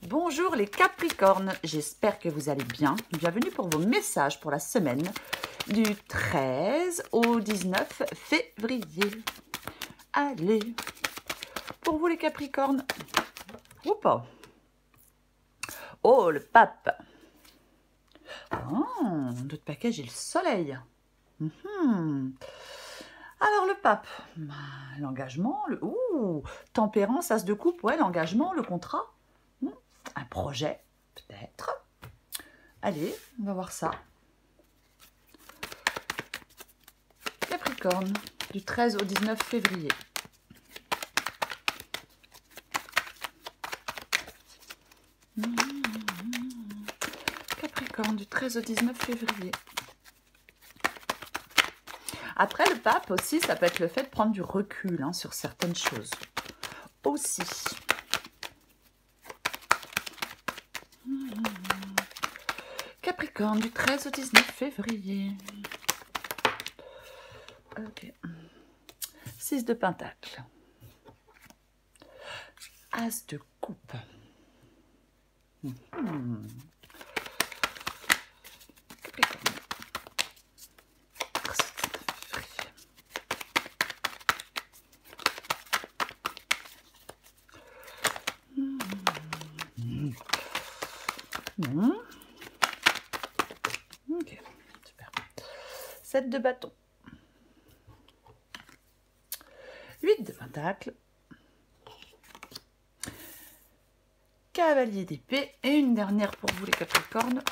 Bonjour les Capricornes, j'espère que vous allez bien. Bienvenue pour vos messages pour la semaine du 13 au 19 février. Allez, pour vous les Capricornes, ou pas? Oh, le pape. Oh, d'autres paquets, j'ai le soleil. Alors le pape, l'engagement, tempérance, as de coupe, ouais, l'engagement, le contrat. Un projet, peut-être. Allez, on va voir ça. Capricorne, du 13 au 19 février. Capricorne, du 13 au 19 février. Après, le pape aussi, ça peut être le fait de prendre du recul sur certaines choses. Aussi. Capricorne, du 13 au 19 février. Ok. 6 de Pentacle. As de coupe. Capricorne. Ok, super. 7 de bâton. 8 de pentacle. Cavalier d'épée. Et une dernière pour vous les Capricornes.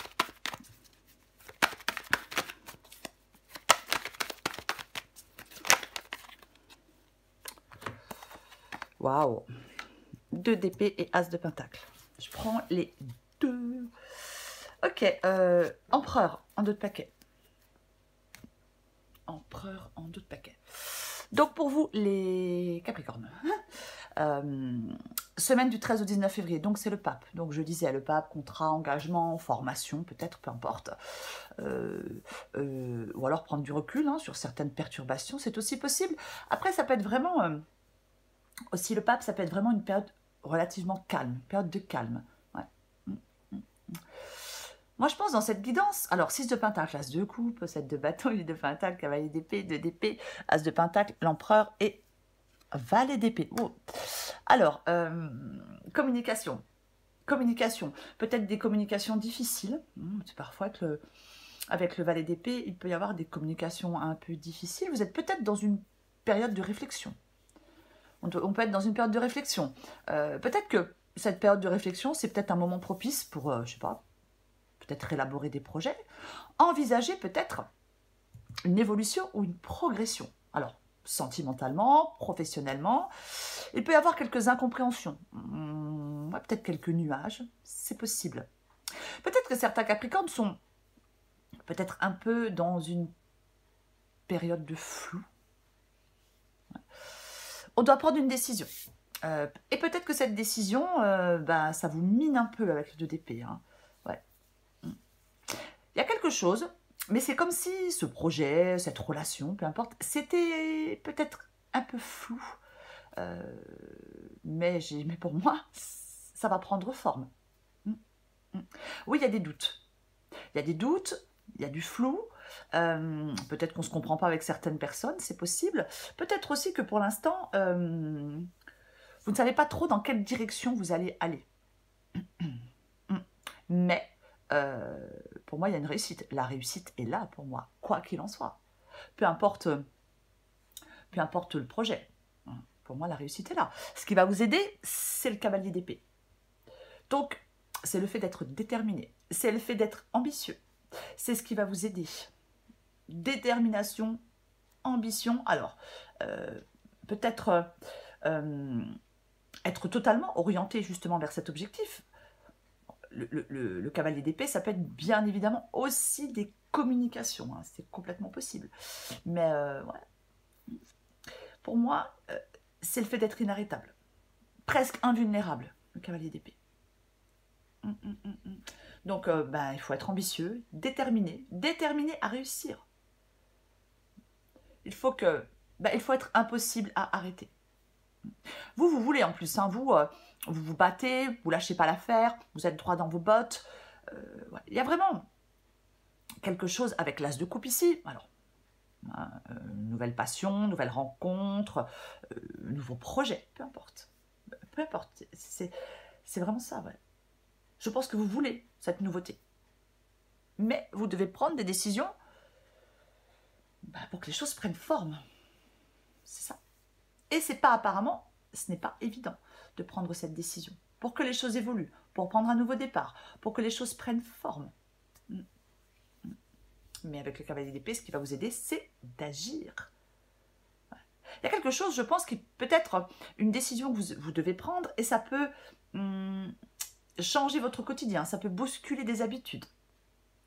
Waouh. 2 d'épée et as de pentacle. Je prends les deux. Ok, empereur en 2 de paquet. Empereur en 2 de paquet. Donc pour vous les Capricornes, semaine du 13 au 19 février, donc c'est le pape. Donc je disais le pape, contrat, engagement, formation, peut-être, peu importe. Ou alors prendre du recul sur certaines perturbations, c'est aussi possible. Après ça peut être vraiment, aussi le pape, ça peut être vraiment une période relativement calme, période de calme. Ouais. Moi, je pense dans cette guidance, alors 6 de pentacle, as de coupe, 7 de bâton, 8 de pentacle, cavalier d'épée, 2 d'épée, as de pentacle, l'empereur et valet d'épée. Oh. Alors, communication. Communication. Peut-être des communications difficiles. Parfois, avec le valet d'épée, il peut y avoir des communications un peu difficiles. Vous êtes peut-être dans une période de réflexion. On peut être dans une période de réflexion. Peut-être que cette période de réflexion, c'est peut-être un moment propice pour, je sais pas, peut-être élaborer des projets, envisager peut-être une évolution ou une progression. Alors, sentimentalement, professionnellement, il peut y avoir quelques incompréhensions, peut-être quelques nuages, c'est possible. Peut-être que certains Capricornes sont peut-être un peu dans une période de flou. On doit prendre une décision. Et peut-être que cette décision, ça vous mine un peu avec le 2 d'épée. Ouais. Il y a quelque chose, mais c'est comme si ce projet, cette relation, peu importe, c'était peut-être un peu flou. Mais pour moi, ça va prendre forme. Oui, il y a des doutes. Il y a des doutes, il y a du flou. Peut-être qu'on ne se comprend pas avec certaines personnes, c'est possible. Peut-être aussi que pour l'instant, vous ne savez pas trop dans quelle direction vous allez aller. Mais pour moi, il y a une réussite. La réussite est là pour moi, quoi qu'il en soit. Peu importe le projet. Pour moi, la réussite est là. Ce qui va vous aider, c'est le cavalier d'épée. Donc, c'est le fait d'être déterminé. C'est le fait d'être ambitieux. C'est ce qui va vous aider. Détermination, ambition. Alors, peut-être être totalement orienté justement vers cet objectif. Le cavalier d'épée, ça peut être bien évidemment aussi des communications. C'est complètement possible. Mais ouais. Pour moi, c'est le fait d'être inarrêtable. Presque invulnérable, le cavalier d'épée. Donc, il faut être ambitieux, déterminé à réussir. Il faut être impossible à arrêter. Vous voulez en plus, hein, vous vous battez, vous lâchez pas l'affaire, vous êtes droit dans vos bottes. Ouais. Il y a vraiment quelque chose avec l'as de coupe ici. Alors, hein, nouvelle passion, nouvelle rencontre, nouveau projet, peu importe. Peu importe, c'est vraiment ça, ouais. Je pense que vous voulez cette nouveauté. Mais vous devez prendre des décisions pour que les choses prennent forme. C'est ça. Et c'est pas apparemment, ce n'est pas évident de prendre cette décision. Pour que les choses évoluent, pour prendre un nouveau départ, pour que les choses prennent forme. Mais avec le cavalier d'épée, ce qui va vous aider, c'est d'agir. Il y a quelque chose, je pense, qui peut être une décision que vous devez prendre et ça peut changer votre quotidien, ça peut bousculer des habitudes.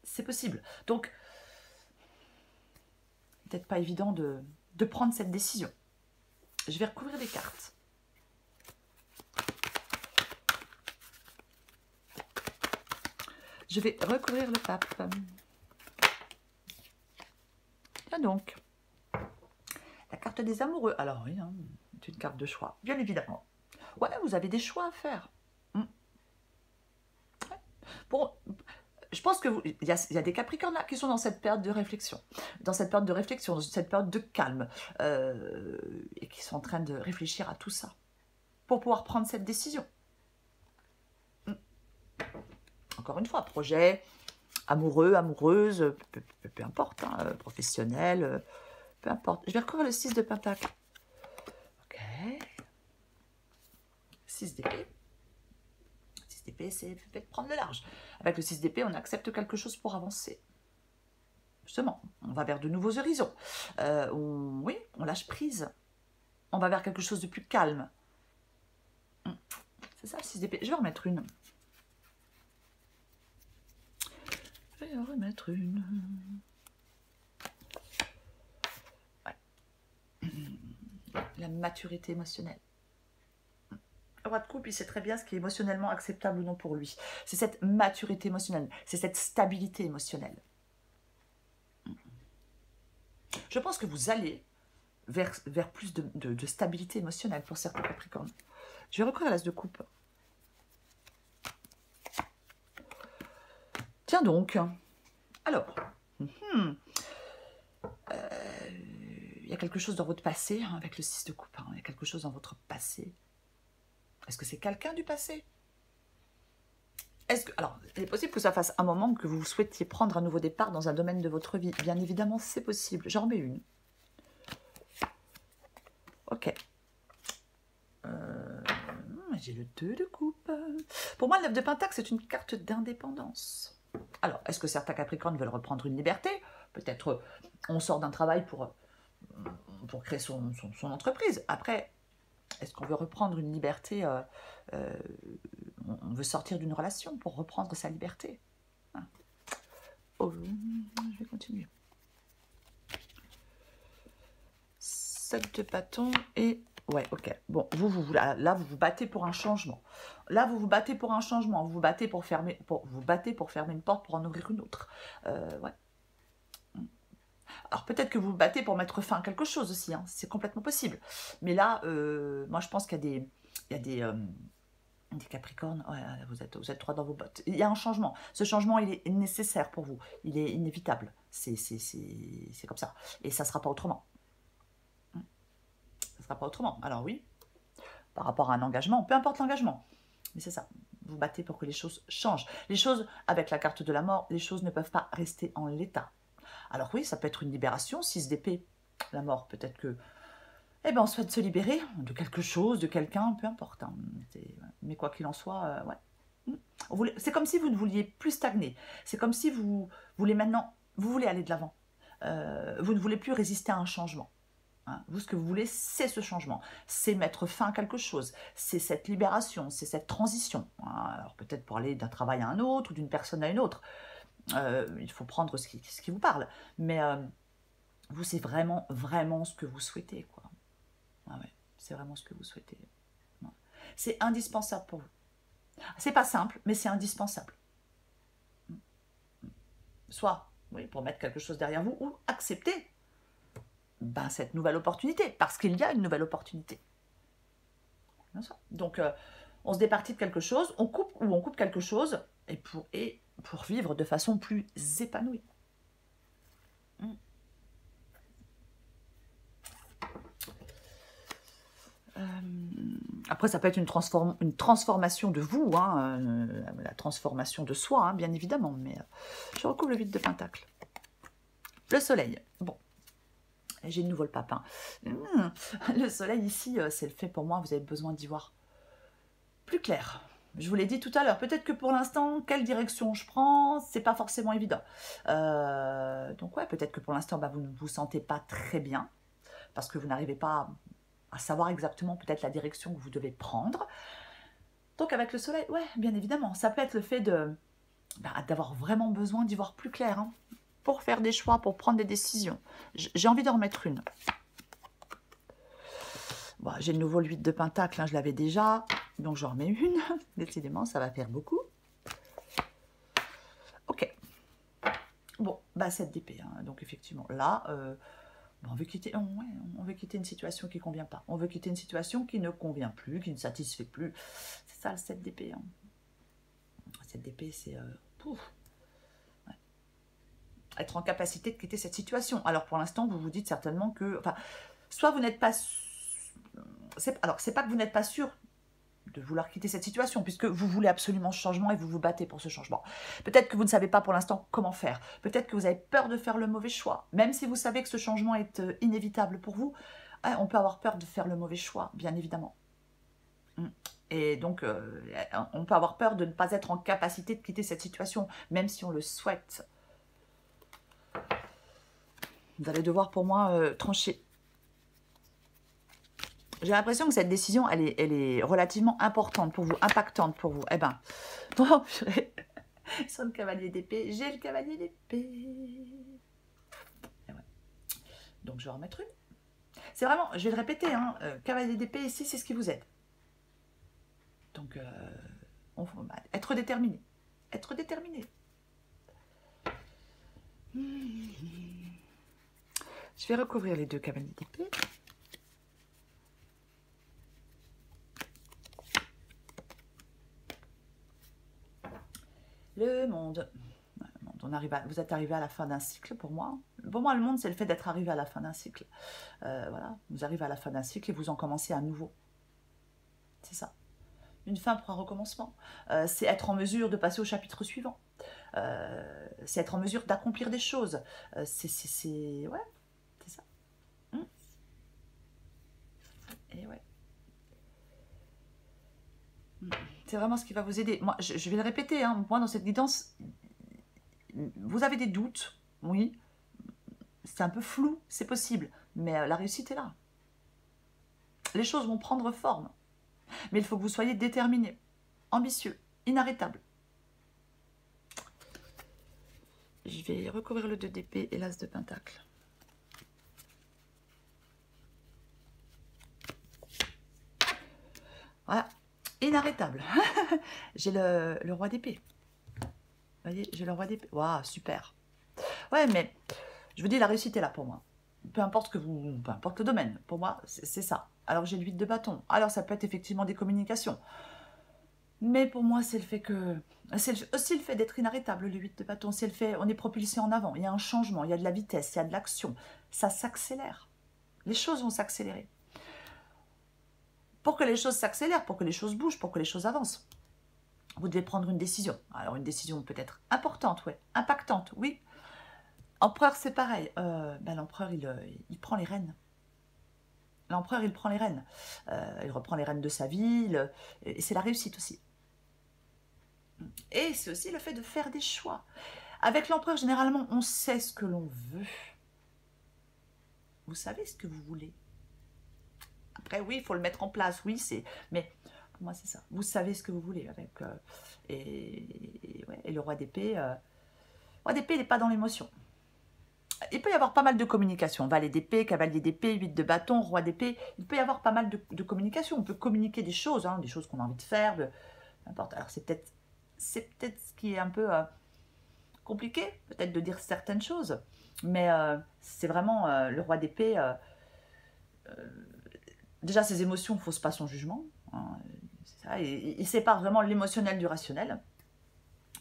C'est possible. Donc, peut-être pas évident de prendre cette décision. Je vais recouvrir les cartes. Je vais recouvrir le pape. Et donc, la carte des amoureux. Alors oui, hein, c'est une carte de choix, bien évidemment. Ouais, vous avez des choix à faire. Ouais. Bon, je pense que il y a des Capricornes là qui sont dans cette période de réflexion, dans cette période de calme, et qui sont en train de réfléchir à tout ça pour pouvoir prendre cette décision. Encore une fois, projet, amoureux, amoureuse, peu importe, hein, professionnel, peu importe. Je vais recouvrir le 6 de Pentacle. Ok. 6 d'épée. 6 d'épée, c'est fait de prendre le large. Avec le 6 d'épée, on accepte quelque chose pour avancer. Justement, on va vers de nouveaux horizons. Oui, on lâche prise. On va vers quelque chose de plus calme. C'est ça, le 6 d'épée. Je vais en remettre une. Je vais en remettre une. Ouais. La maturité émotionnelle. Le roi de coupe, il sait très bien ce qui est émotionnellement acceptable ou non pour lui. C'est cette maturité émotionnelle, c'est cette stabilité émotionnelle. Je pense que vous allez vers plus de stabilité émotionnelle pour certains Capricornes. Je vais recouvrir l'as de coupe. Tiens donc. Alors, il y a quelque chose dans votre passé, hein, avec le 6 de coupe. Hein, il y a quelque chose dans votre passé. Est-ce que c'est quelqu'un du passé? Alors, il est possible que ça fasse un moment que vous souhaitiez prendre un nouveau départ dans un domaine de votre vie. Bien évidemment, c'est possible. J'en remets une. Ok. J'ai le 2 de coupe. Pour moi, le 9 de Pentacle, c'est une carte d'indépendance. Alors, est-ce que certains Capricornes veulent reprendre une liberté? Peut-être on sort d'un travail pour créer son entreprise. Après, est-ce qu'on veut reprendre une liberté? On veut sortir d'une relation pour reprendre sa liberté. Hein. Oh, je vais continuer. 7 de bâton et... Ouais, ok. Bon, là, vous vous battez pour un changement. Là, vous vous battez pour un changement. Vous vous battez pour fermer, une porte pour en ouvrir une autre. Ouais. Alors, peut-être que vous vous battez pour mettre fin à quelque chose aussi. Hein. C'est complètement possible. Mais là, moi, je pense qu'il y a des Capricornes. Ouais, vous êtes droit dans vos bottes. Il y a un changement. Ce changement, il est nécessaire pour vous. Il est inévitable. C'est comme ça. Et ça ne sera pas autrement. Ça ne sera pas autrement. Alors oui, par rapport à un engagement, peu importe l'engagement, mais c'est ça, vous battez pour que les choses changent. Les choses, avec la carte de la mort, les choses ne peuvent pas rester en l'état. Alors oui, ça peut être une libération, 6 d'épée, la mort, peut-être que, on souhaite se libérer de quelque chose, de quelqu'un, peu importe. Hein. Mais quoi qu'il en soit, ouais. C'est comme si vous ne vouliez plus stagner. C'est comme si vous voulez aller de l'avant. Vous ne voulez plus résister à un changement. Hein, vous, ce que vous voulez, c'est ce changement. C'est mettre fin à quelque chose. C'est cette libération, c'est cette transition. Hein, alors peut-être pour aller d'un travail à un autre ou d'une personne à une autre. Il faut prendre ce qui vous parle. Mais vous, c'est vraiment, vraiment ce que vous souhaitez. Quoi. Ah ouais, c'est vraiment ce que vous souhaitez. Ouais. C'est indispensable pour vous. C'est pas simple, mais c'est indispensable. Soit, oui, pour mettre quelque chose derrière vous, ou accepter cette nouvelle opportunité, parce qu'il y a une nouvelle opportunité. Bien sûr. Donc, on se départit de quelque chose, on coupe quelque chose, et pour vivre de façon plus épanouie. Mm. Après, ça peut être une transformation de vous, hein, la transformation de soi, hein, bien évidemment, mais je recouvre le 8 de Pentacle. Le soleil, bon, j'ai de nouveau le papin. Le soleil ici, c'est le fait pour moi, vous avez besoin d'y voir plus clair. Je vous l'ai dit tout à l'heure, peut-être que pour l'instant, quelle direction je prends, c'est pas forcément évident. Donc ouais, peut-être que pour l'instant, vous ne vous sentez pas très bien, parce que vous n'arrivez pas à savoir exactement peut-être la direction que vous devez prendre. Donc avec le soleil, ouais, bien évidemment, ça peut être le fait d'avoir vraiment besoin d'y voir plus clair, hein, pour faire des choix, pour prendre des décisions. J'ai envie d'en remettre une. Bon, j'ai de nouveau le 8 de Pentacle, hein, je l'avais déjà, donc j'en remets une. Décidément, ça va faire beaucoup. Ok. Bon, 7 d'épée, hein, donc effectivement, là, on veut quitter, on veut quitter une situation qui ne convient pas. On veut quitter une situation qui ne convient plus, qui ne satisfait plus. C'est ça le 7 d'épée. Hein. 7 d'épée, c'est... ouais. Être en capacité de quitter cette situation. Alors pour l'instant, vous vous dites certainement que... Enfin, soit vous n'êtes pas... Alors, c'est pas que vous n'êtes pas sûr de vouloir quitter cette situation, puisque vous voulez absolument ce changement et vous vous battez pour ce changement. Peut-être que vous ne savez pas pour l'instant comment faire. Peut-être que vous avez peur de faire le mauvais choix. Même si vous savez que ce changement est inévitable pour vous, on peut avoir peur de faire le mauvais choix, bien évidemment. Et donc, on peut avoir peur de ne pas être en capacité de quitter cette situation, même si on le souhaite. Vous allez devoir, pour moi, trancher. J'ai l'impression que cette décision, elle est relativement importante pour vous, impactante pour vous. Eh ben, bon, sur le cavalier d'épée, j'ai le cavalier d'épée. Ouais. Donc, je vais en remettre une. C'est vraiment, je vais le répéter, hein, cavalier d'épée, ici, c'est ce qui vous aide. Donc, être déterminé. Être déterminé. Je vais recouvrir les deux cavaliers d'épée. Le monde. Vous êtes arrivé à la fin d'un cycle pour moi. Pour moi, le monde, c'est le fait d'être arrivé à la fin d'un cycle. Voilà, vous arrivez à la fin d'un cycle et vous en commencez un nouveau. C'est ça. Une fin pour un recommencement. C'est être en mesure de passer au chapitre suivant. C'est être en mesure d'accomplir des choses. Ouais, c'est ça. Et ouais. C'est vraiment ce qui va vous aider. Moi, je vais le répéter, hein, moi, dans cette guidance, vous avez des doutes, oui. C'est un peu flou, c'est possible. Mais la réussite est là. Les choses vont prendre forme. Mais il faut que vous soyez déterminé, ambitieux, inarrêtable. Je vais recouvrir le 2 d'épée et l'as de pentacle. Voilà, inarrêtable. J'ai le roi d'épée. Vous voyez, j'ai le roi d'épée. Waouh, super. Ouais, mais je vous dis, la réussite est là pour moi. Peu importe peu importe le domaine. Pour moi, c'est ça. Alors j'ai le 8 de bâton. Alors ça peut être effectivement des communications. Mais pour moi, c'est le fait que... C'est aussi le fait d'être inarrêtable, le 8 de bâton. C'est le fait, on est propulsé en avant. Il y a un changement, il y a de la vitesse, il y a de l'action. Ça s'accélère. Les choses vont s'accélérer. Pour que les choses s'accélèrent, pour que les choses bougent, pour que les choses avancent, vous devez prendre une décision. Alors une décision peut-être importante, ouais, impactante, oui. Empereur, c'est pareil. L'empereur, il prend les rênes. L'empereur, il prend les rênes. Il reprend les rênes de sa vie. Et c'est la réussite aussi. Et c'est aussi le fait de faire des choix. Avec l'empereur, généralement, on sait ce que l'on veut. Vous savez ce que vous voulez. Après, oui, il faut le mettre en place. Oui, c'est... Mais pour moi, c'est ça. Vous savez ce que vous voulez. Et le roi d'épée... le roi d'épée, il n'est pas dans l'émotion. Il peut y avoir pas mal de communication. Valet d'épée, cavalier d'épée, 8 de bâton, roi d'épée. Il peut y avoir pas mal de communication. On peut communiquer des choses, hein, des choses qu'on a envie de faire, n'importe. Alors c'est peut-être ce qui est un peu compliqué, peut-être de dire certaines choses. Mais c'est vraiment le roi d'épée. Déjà, ses émotions ne faussent pas son jugement. hein, ça, il sépare vraiment l'émotionnel du rationnel.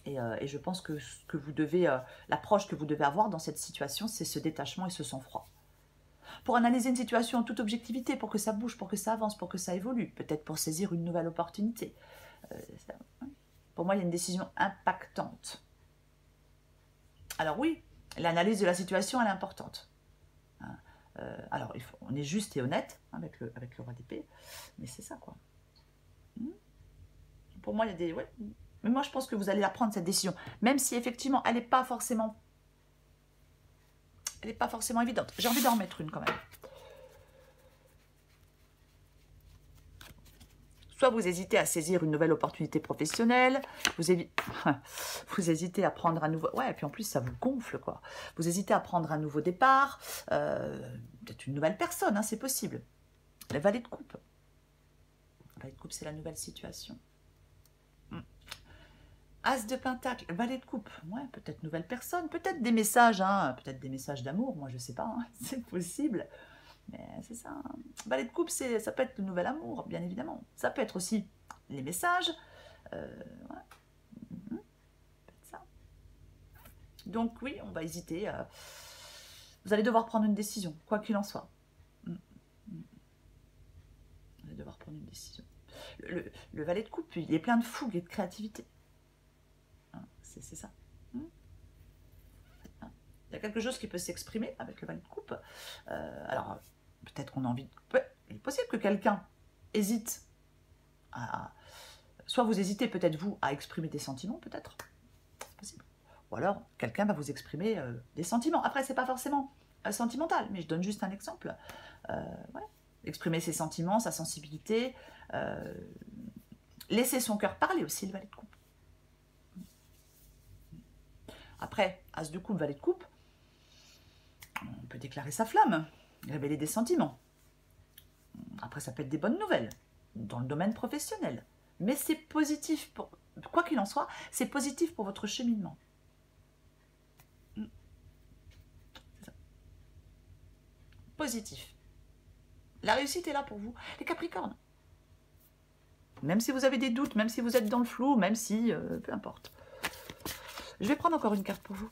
Et je pense que ce que vous devez, l'approche que vous devez avoir dans cette situation, c'est ce détachement et ce sang-froid. Pour analyser une situation en toute objectivité, pour que ça bouge, pour que ça avance, pour que ça évolue, peut-être pour saisir une nouvelle opportunité. Pour moi, il y a une décision impactante. Alors oui, l'analyse de la situation, elle est importante. Alors, on est juste et honnête avec le roi d'épée, mais c'est ça, quoi. Pour moi, il y a des... Ouais. Mais moi, je pense que vous allez la prendre, cette décision. Même si, effectivement, elle n'est pas forcément évidente. J'ai envie d'en remettre une, quand même. Soit vous hésitez à saisir une nouvelle opportunité professionnelle, vous hésitez à prendre un nouveau... Ouais, et puis en plus, ça vous gonfle, quoi. Vous hésitez à prendre un nouveau départ, peut-être une nouvelle personne, hein, c'est possible. La valet de coupe. La valet de coupe, c'est la nouvelle situation. As de pentacle, valet de coupe, ouais, peut-être nouvelle personne, peut-être des messages, hein, peut-être des messages d'amour, moi je sais pas, hein, c'est possible, mais c'est ça. Hein. Valet de coupe, ça peut être le nouvel amour, bien évidemment. Ça peut être aussi les messages, ouais. Peut-être ça. Donc oui, on va hésiter. Vous allez devoir prendre une décision, quoi qu'il en soit. Vous allez devoir prendre une décision. Le valet de coupe, il est plein de fougue et de créativité. C'est ça. Il y a quelque chose qui peut s'exprimer avec le valet de coupe. Alors, peut-être qu'on a envie... Il est possible que quelqu'un hésite à... Soit vous hésitez, peut-être vous, à exprimer des sentiments, peut-être. C'est possible. Ou alors, quelqu'un va vous exprimer des sentiments. Après, c'est pas forcément sentimental, mais je donne juste un exemple. Ouais. Exprimer ses sentiments, sa sensibilité. Laisser son cœur parler aussi, le valet de coupe. Après, as de coupe, valet de coupe, on peut déclarer sa flamme, révéler des sentiments. Après, ça peut être des bonnes nouvelles, dans le domaine professionnel. Mais c'est positif, quoi qu'il en soit, c'est positif pour votre cheminement. C'est ça. Positif. La réussite est là pour vous. Les Capricornes. Même si vous avez des doutes, même si vous êtes dans le flou, même si... peu importe. Je vais prendre encore une carte pour vous.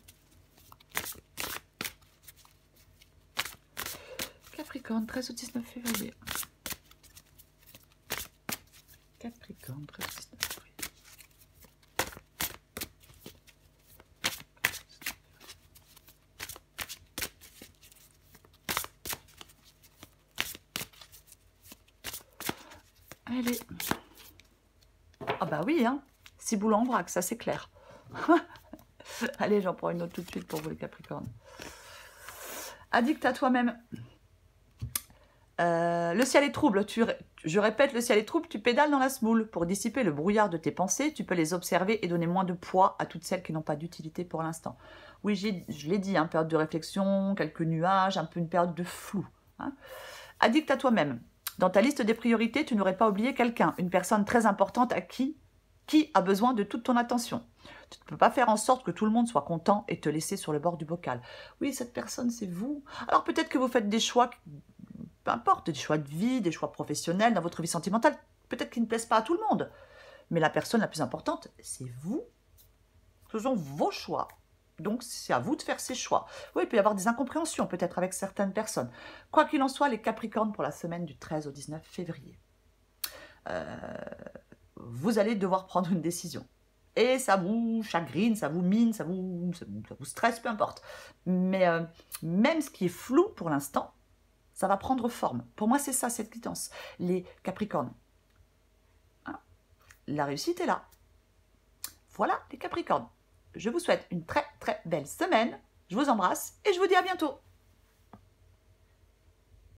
Capricorne, 13 au 19 février. Capricorne, 13 au 19 février. Allez. Ah bah oui, hein. 6 boules en vrac, ça c'est clair. Allez, j'en prends une autre tout de suite pour vous les Capricornes. Addict à toi-même. Le ciel est trouble. Je répète, le ciel est trouble, tu pédales dans la semoule. Pour dissiper le brouillard de tes pensées, tu peux les observer et donner moins de poids à toutes celles qui n'ont pas d'utilité pour l'instant. Oui, je l'ai dit, hein, période de réflexion, quelques nuages, un peu une période de flou. Hein. Addict à toi-même. Dans ta liste des priorités, tu n'aurais pas oublié quelqu'un, une personne très importante à qui a besoin de toute ton attention. Tu ne peux pas faire en sorte que tout le monde soit content et te laisser sur le bord du bocal. Oui, cette personne, c'est vous. Alors peut-être que vous faites des choix, peu importe, des choix de vie, des choix professionnels, dans votre vie sentimentale, peut-être qu'ils ne plaisent pas à tout le monde. Mais la personne la plus importante, c'est vous. Ce sont vos choix. Donc, c'est à vous de faire ces choix. Oui, il peut y avoir des incompréhensions, peut-être avec certaines personnes. Quoi qu'il en soit, les Capricornes pour la semaine du 13 au 19 février. Vous allez devoir prendre une décision. Et ça vous chagrine, ça vous mine, ça vous stresse, peu importe. Mais même ce qui est flou pour l'instant, ça va prendre forme. Pour moi, c'est ça, cette guidance. Les Capricornes. Hein? La réussite est là. Voilà, les Capricornes. Je vous souhaite une très, très belle semaine. Je vous embrasse et je vous dis à bientôt.